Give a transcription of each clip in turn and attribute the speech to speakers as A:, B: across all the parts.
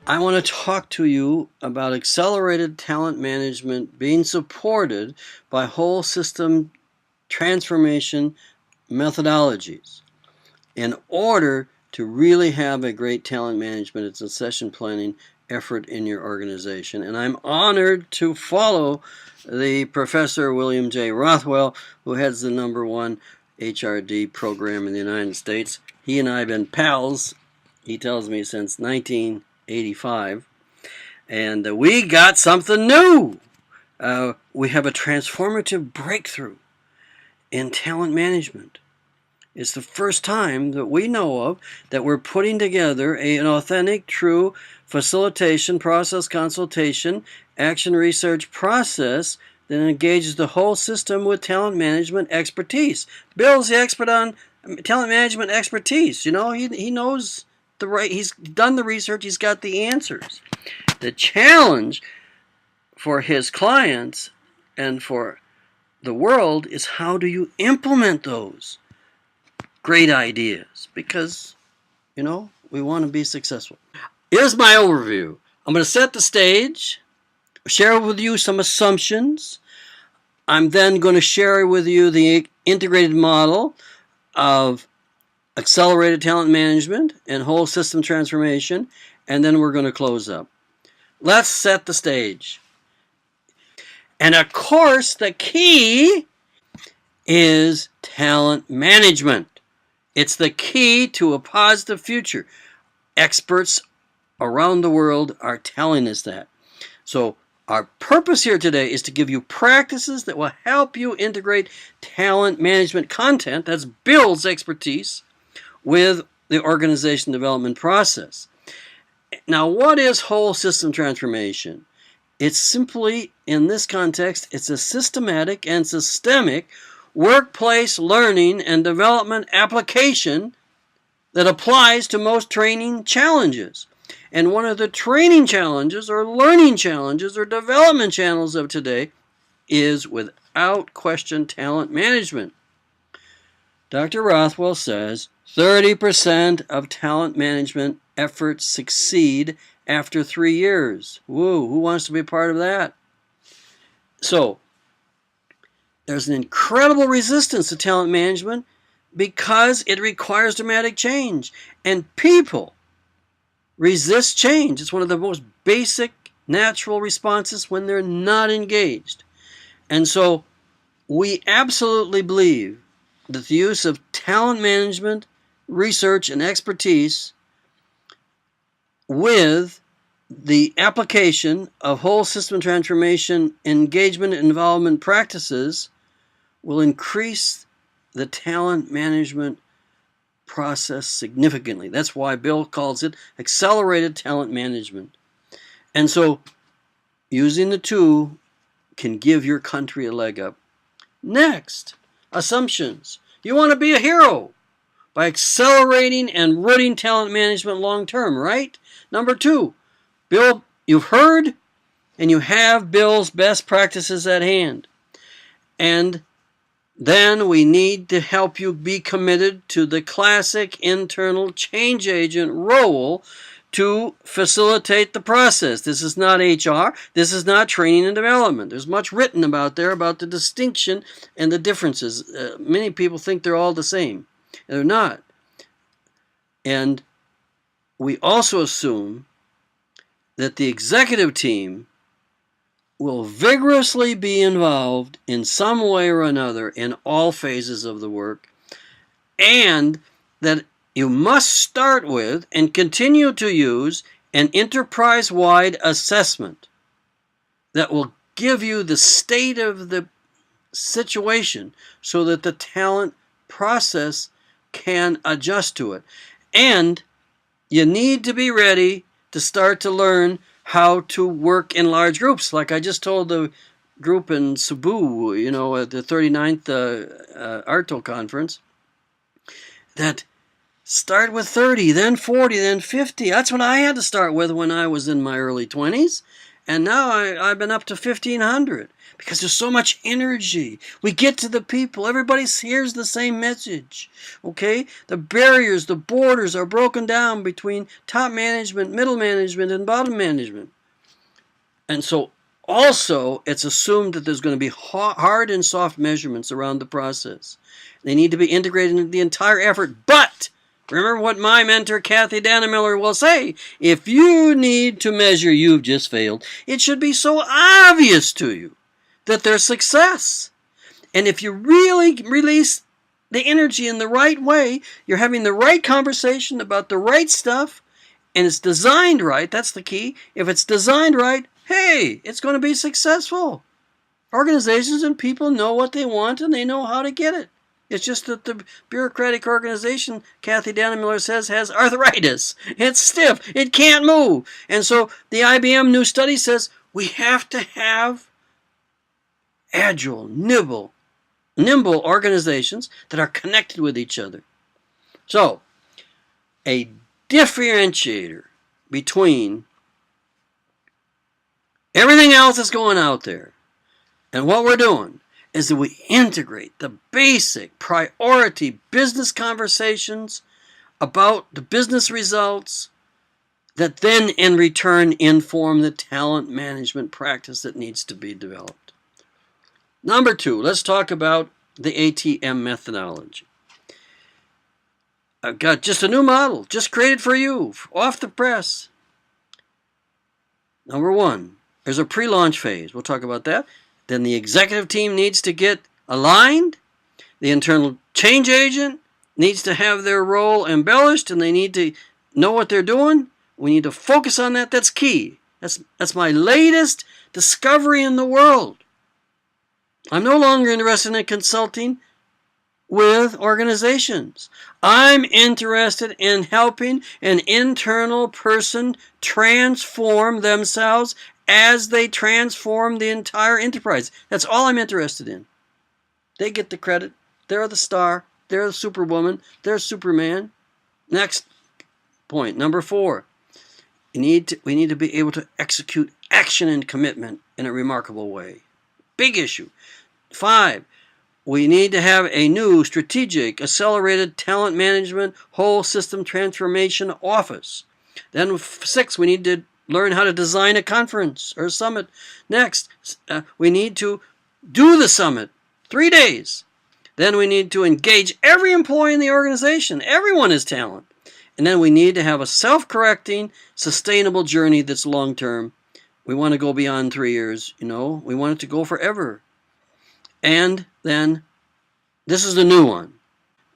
A: I want to talk to you about accelerated talent management being supported by whole system transformation methodologies. In order to really have a great talent management and succession planning effort in your organization. And I'm honored to follow the Professor William J. Rothwell, who heads the #1 HRD program in the United States. He and I have been pals, he tells me, since 1985. And we got something new. We have a transformative breakthrough in talent management. It's the first time that we know of that we're putting together an authentic, true facilitation, process consultation, action research process that engages the whole system with talent management expertise. Bill's the expert on talent management expertise. You know, he knows he's done the research, he's got the answers. The challenge for his clients and for the world is, how do you implement those great ideas? Because, you know, we want to be successful. Here's my overview. I'm going to set the stage, share with you some assumptions. I'm then going to share with you the integrated model of accelerated talent management and whole system transformation, and then we're going to close up. Let's set the stage. And of course, the key is talent management. It's the key to a positive future. Experts around the world are telling us that. So our purpose here today is to give you practices that will help you integrate talent management content, that's Bill's expertise, with the organization development process. Now, what is whole system transformation? It's simply, in this context, it's a systematic and systemic workplace learning and development application that applies to most training challenges. And one of the training challenges or learning challenges or development channels of today is, without question, talent management. Dr. Rothwell says 30% of talent management efforts succeed after 3 years. Woo, who wants to be a part of that? So, there's an incredible resistance to talent management because it requires dramatic change. And people resist change. It's one of the most basic natural responses when they're not engaged. And so we absolutely believe that the use of talent management, research, and expertise with the application of whole system transformation, engagement, and involvement practices will increase the talent management process significantly. That's why Bill calls it accelerated talent management. And so using the two can give your country a leg up. Next, assumptions. You want to be a hero by accelerating and rooting talent management long term, right? Number 2, Bill, you've heard and you have Bill's best practices at hand. And then we need to help you be committed to the classic internal change agent role to facilitate the process. This is not HR. This is not training and development. There's much written about there about the distinction and the differences. Many people think they're all the same. They're not. And we also assume that the executive team will vigorously be involved in some way or another in all phases of the work, and that you must start with and continue to use an enterprise-wide assessment that will give you the state of the situation so that the talent process can adjust to it. And you need to be ready to start to learn how to work in large groups. Like I just told the group in Cebu, you know, at the 39th ARTO conference, that start with 30, then 40, then 50. That's what I had to start with when I was in my early 20s. And now I've been up to 1,500 because there's so much energy. We get to the people. Everybody hears the same message. Okay? The barriers, the borders are broken down between top management, middle management, and bottom management. And so also it's assumed that there's going to be hard and soft measurements around the process. They need to be integrated into the entire effort. But remember what my mentor, Kathy Dannemiller, will say. If you need to measure you've just failed, it should be so obvious to you that there's success. And if you really release the energy in the right way, you're having the right conversation about the right stuff, and it's designed right, that's the key. If it's designed right, hey, it's going to be successful. Organizations and people know what they want and they know how to get it. It's just that the bureaucratic organization, Kathy Dannemiller says, has arthritis. It's stiff. It can't move. And so the IBM new study says we have to have agile, nimble organizations that are connected with each other. So, a differentiator between everything else that's going out there and what we're doing is that we integrate the basic priority business conversations about the business results that then in return inform the talent management practice that needs to be developed. Number 2, let's talk about the ATM methodology. I've got just a new model, just created for you, off the press. Number 1, there's a pre-launch phase. We'll talk about that. Then the executive team needs to get aligned. The internal change agent needs to have their role embellished, and they need to know what they're doing. We need to focus on that. That's key. That's my latest discovery in the world. I'm no longer interested in consulting with organizations. I'm interested in helping an internal person transform themselves as they transform the entire enterprise. That's all I'm interested in. They get the credit. They're the star. They're the superwoman. They're Superman. Next point, number 4. We need to be able to execute action and commitment in a remarkable way. Big issue. 5, we need to have a new strategic, accelerated talent management whole system transformation office. Then 6, we need to learn how to design a conference or a summit. Next, we need to do the summit, 3 days. Then we need to engage every employee in the organization. Everyone is talent. And then we need to have a self-correcting, sustainable journey that's long-term. We want to go beyond 3 years, We want it to go forever. And then, this is the new one.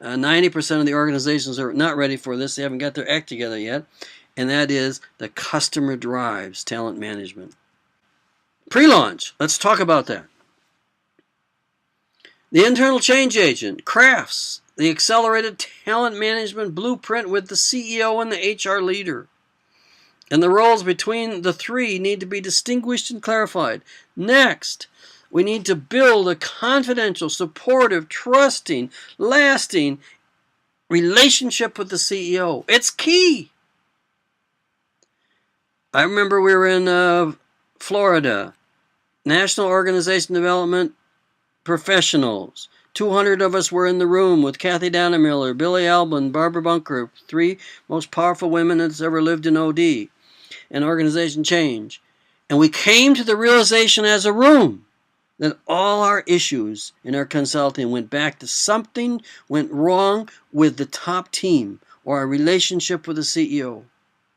A: 90% of the organizations are not ready for this. They haven't got their act together yet. And that is the customer drives talent management. Pre-launch. Let's talk about that. The internal change agent crafts the accelerated talent management blueprint with the CEO and the HR leader. And the roles between the 3 need to be distinguished and clarified. Next, we need to build a confidential, supportive, trusting, lasting relationship with the CEO. It's key. I remember we were in Florida, National Organization Development Professionals. 200 of us were in the room with Kathy Dannemiller, Billy Albin, Barbara Bunker, 3 most powerful women that's ever lived in OD and organization change. And we came to the realization as a room that all our issues in our consulting went back to something went wrong with the top team or our relationship with the CEO.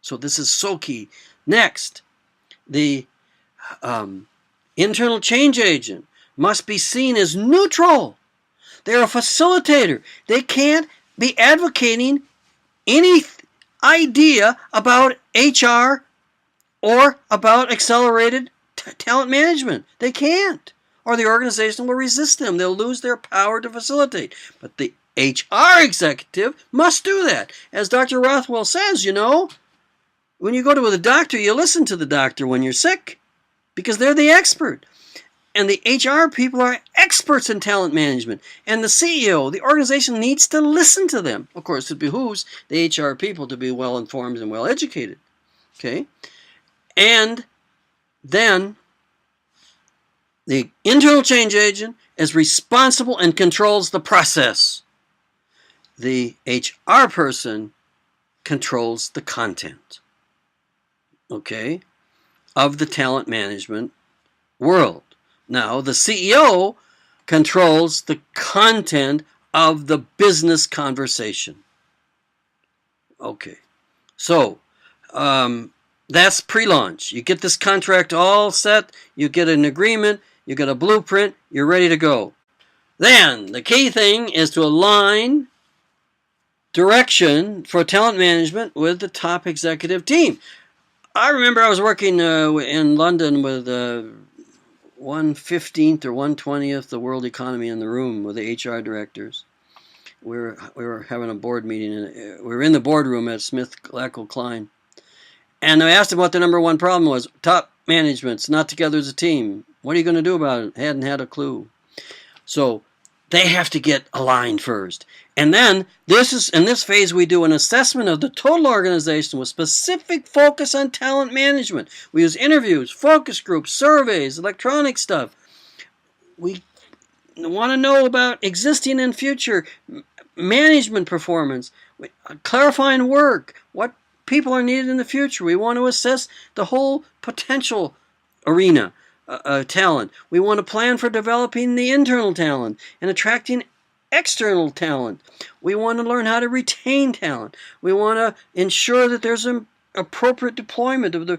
A: So this is so key. Next, the internal change agent must be seen as neutral. They're a facilitator. They can't be advocating any idea about HR or about accelerated talent management. They can't. Or the organization will resist them. They'll lose their power to facilitate. But the HR executive must do that. As Dr. Rothwell says, when you go to the doctor, you listen to the doctor when you're sick because they're the expert. And the HR people are experts in talent management. And the CEO, the organization needs to listen to them. Of course, it behooves the HR people to be well-informed and well-educated. Okay? And then the internal change agent is responsible and controls the process. The HR person controls the content, okay, of the talent management world. Now, the CEO controls the content of the business conversation. Okay, so that's pre-launch. You get this contract all set, you get an agreement, you get a blueprint, you're ready to go. Then the key thing is to align direction for talent management with the top executive team. I remember I was working in London with 1/15th or 1/20th the world economy in the room with the HR directors. We were having a board meeting, and we were in the boardroom at Smith Glackell Klein. And I asked him what the number one problem was. Top management's not together as a team. What are you going to do about it? Hadn't had a clue. So they have to get aligned first. And then in this phase we do an assessment of the total organization with specific focus on talent management. We use interviews, focus groups, surveys, electronic stuff. We want to know about existing and future management performance, clarifying work, what people are needed in the future. We want to assess the whole potential arena talent. We want to plan for developing the internal talent and attracting external talent. We want to learn how to retain talent. We want to ensure that there's an appropriate deployment of the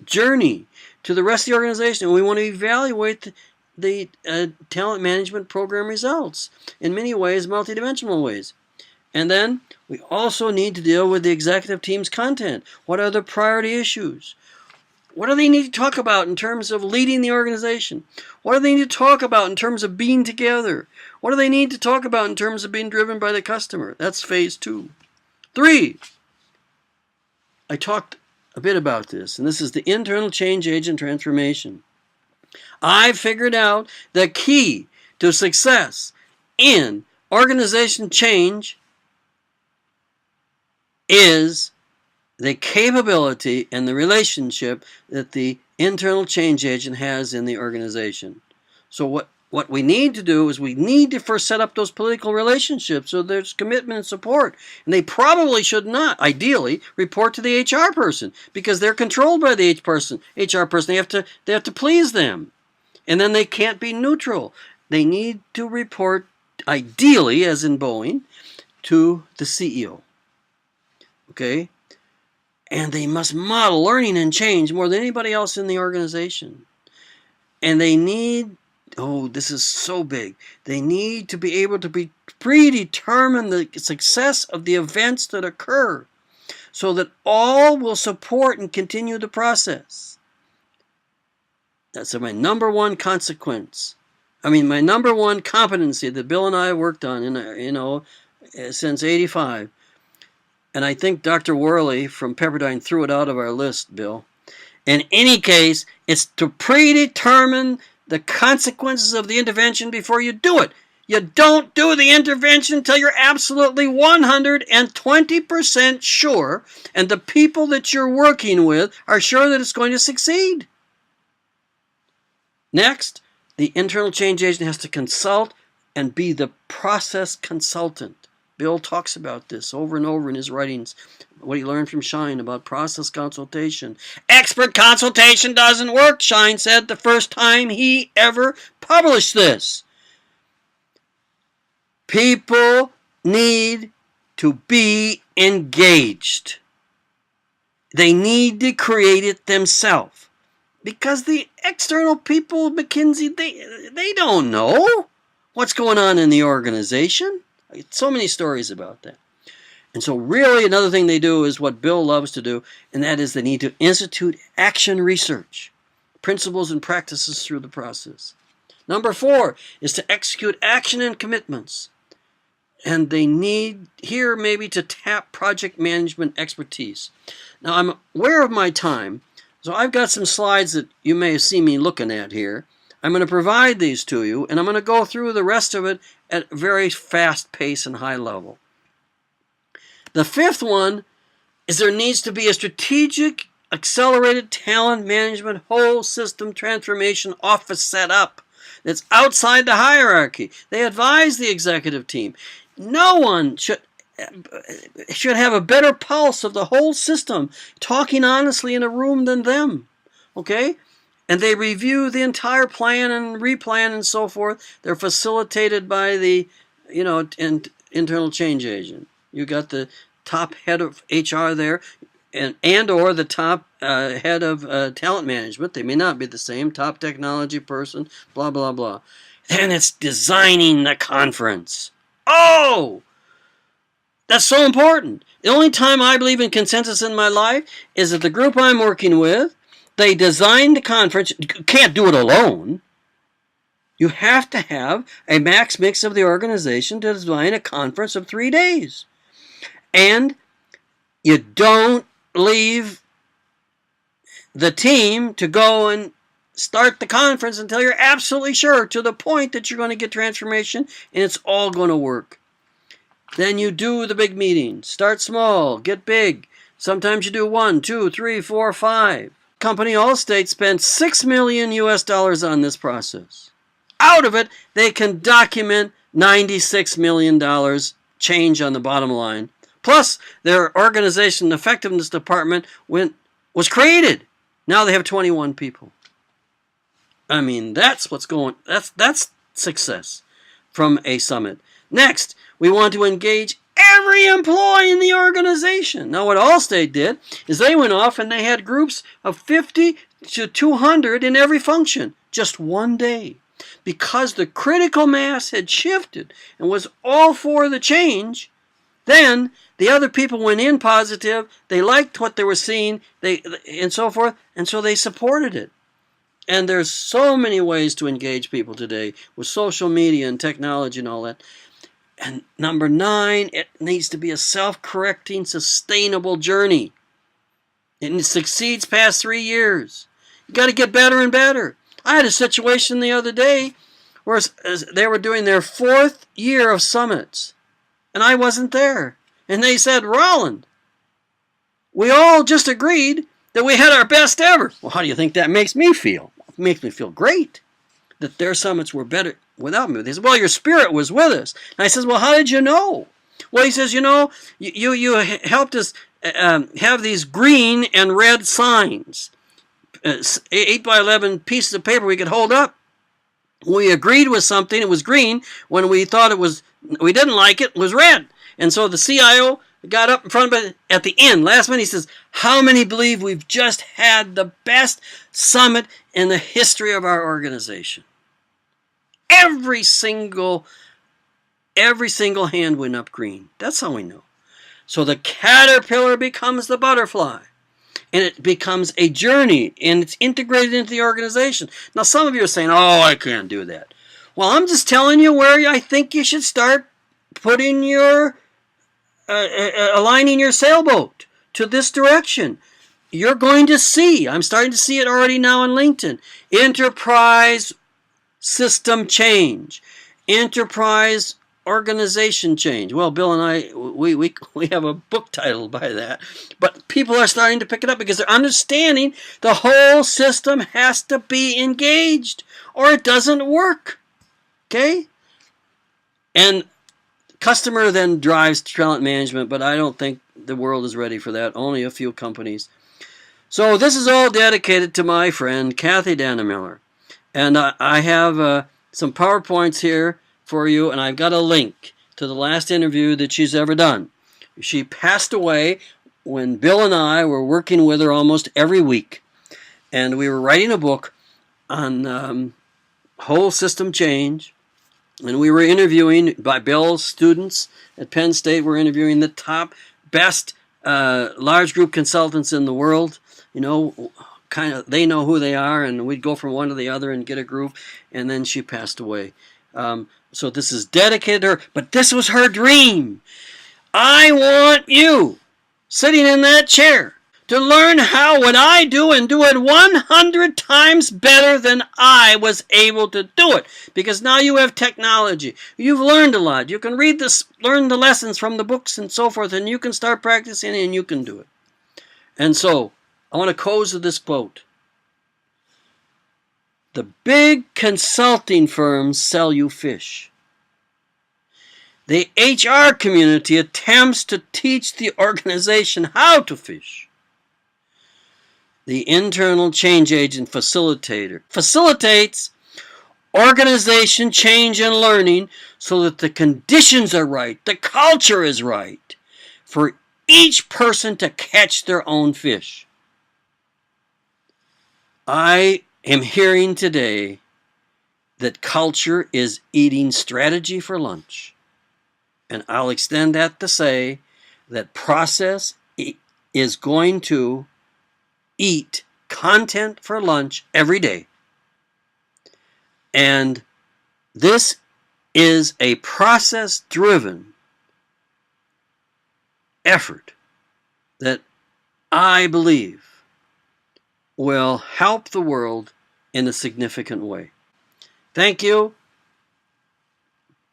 A: journey to the rest of the organization. We want to evaluate the talent management program results in many ways, multidimensional ways. And then we also need to deal with the executive team's content. What are the priority issues? What do they need to talk about in terms of leading the organization? What do they need to talk about in terms of being together? What do they need to talk about in terms of being driven by the customer? That's phase 2. 3, I talked a bit about this, and this is the internal change agent transformation. I figured out the key to success in organization change is the capability and the relationship that the internal change agent has in the organization. So what we need to do is we need to first set up those political relationships so there's commitment and support. And they probably should not, ideally, report to the HR person because they're controlled by the HR person. They have to please them. And then they can't be neutral. They need to report, ideally, as in Boeing, to the CEO. Okay? And they must model learning and change more than anybody else in the organization. And they need, this is so big, they need to be able to predetermine the success of the events that occur so that all will support and continue the process. That's my number one consequence. My number one competency that Bill and I worked on, since '85. And I think Dr. Worley from Pepperdine threw it out of our list, Bill. In any case, it's to predetermine the consequences of the intervention before you do it. You don't do the intervention until you're absolutely 120% sure, and the people that you're working with are sure that it's going to succeed. Next, the internal change agent has to consult and be the process consultant. Bill talks about this over and over in his writings, what he learned from Shine about process consultation. Expert consultation doesn't work, Shine said the first time he ever published this. People need to be engaged. They need to create it themselves. Because the external people, McKinsey, they don't know what's going on in the organization. So many stories about that. And so really another thing they do is what Bill loves to do, and that is they need to institute action research, principles and practices through the process. Number 4 is to execute action and commitments. And they need here maybe to tap project management expertise. Now I'm aware of my time, so I've got some slides that you may see me looking at here. I'm going to provide these to you, and I'm going to go through the rest of it at a very fast pace and high level. The 5th one is there needs to be a strategic accelerated talent management whole system transformation office set up. That's outside the hierarchy. They advise the executive team. No one should have a better pulse of the whole system talking honestly in a room than them. Okay? And they review the entire plan and replan and so forth. They're facilitated by the, internal change agent. You got the top head of HR there, and or the top head of talent management. They may not be the same. Top technology person, blah, blah, blah. Then it's designing the conference. Oh! That's so important. The only time I believe in consensus in my life is that the group I'm working with, they designed the conference. You can't do it alone. You have to have a max mix of the organization to design a conference of 3 days. And you don't leave the team to go and start the conference until you're absolutely sure to the point that you're going to get transformation and it's all going to work. Then you do the big meetings. Start small, get big. Sometimes you do 1, 2, 3, 4, 5. Company Allstate spent $6 million on this process. Out of it, they can document $96 million change on the bottom line. Plus, their organization effectiveness department was created. Now they have 21 people. I mean, that's what's going. That's success from a summit. Next, we want to engage every employee in the organization. Now, what Allstate did is they went off and they had groups of 50 to 200 in every function, just one day. Because the critical mass had shifted and was all for the change, then the other people went in positive, they liked what they were seeing, and so forth, and so they supported it. And there's so many ways to engage people today with social media and technology and all that. And number 9, it needs to be a self-correcting, sustainable journey. It succeeds past 3 years. You got to get better and better. I had a situation the other day where they were doing their 4th year of summits, and I wasn't there. And they said, Roland, we all just agreed that we had our best ever. Well, how do you think that makes me feel? It makes me feel great that their summits were better without me. They said, well, your spirit was with us. And I said, well, how did you know? Well, he says, you helped us have these green and red signs, 8 by 11 pieces of paper we could hold up. We agreed with something, it was green. When we thought we didn't like it, it was red. And so the CIO got up in front of it at the end, last minute, he says, how many believe we've just had the best summit in the history of our organization? Every single hand went up green. That's how we know. So the caterpillar becomes the butterfly. And it becomes a journey. And it's integrated into the organization. Now some of you are saying, oh, I can't do that. Well, I'm just telling you where I think you should start putting your, aligning your sailboat to this direction. You're going to see, I'm starting to see it already now on LinkedIn, enterprise system change, enterprise organization change. Well, Bill and I, we have a book title by that. But people are starting to pick it up because they're understanding the whole system has to be engaged or it doesn't work. Okay? And customer then drives talent management, but I don't think the world is ready for that. Only a few companies. So this is all dedicated to my friend Kathy Dannemiller. And I have some PowerPoints here for you, and I've got a link to the last interview that she's ever done. She passed away when Bill and I were working with her almost every week. And we were writing a book on whole system change. And we were interviewing, by Bill's students at Penn State, we're interviewing the top, best large group consultants in the world. You know, kind of, they know who they are, and we'd go from one to the other and get a group. And then she passed away. So this is dedicated to her, but this was her dream. I want you, sitting in that chair, to learn how what I do and do it 100 times better than I was able to do it. Because now you have technology. You've learned a lot. You can read this, learn the lessons from the books and so forth, and you can start practicing and you can do it. And so, I want to close with this quote. The big consulting firms sell you fish. The HR community attempts to teach the organization how to fish. The internal change agent facilitator facilitates organization change and learning so that the conditions are right, the culture is right, for each person to catch their own fish. I am hearing today that culture is eating strategy for lunch. And I'll extend that to say that process is going to eat content for lunch every day. And this is a process-driven effort that I believe will help the world in a significant way. Thank you.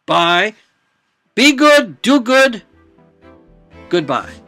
A: Bye. Be good. Do good. Goodbye.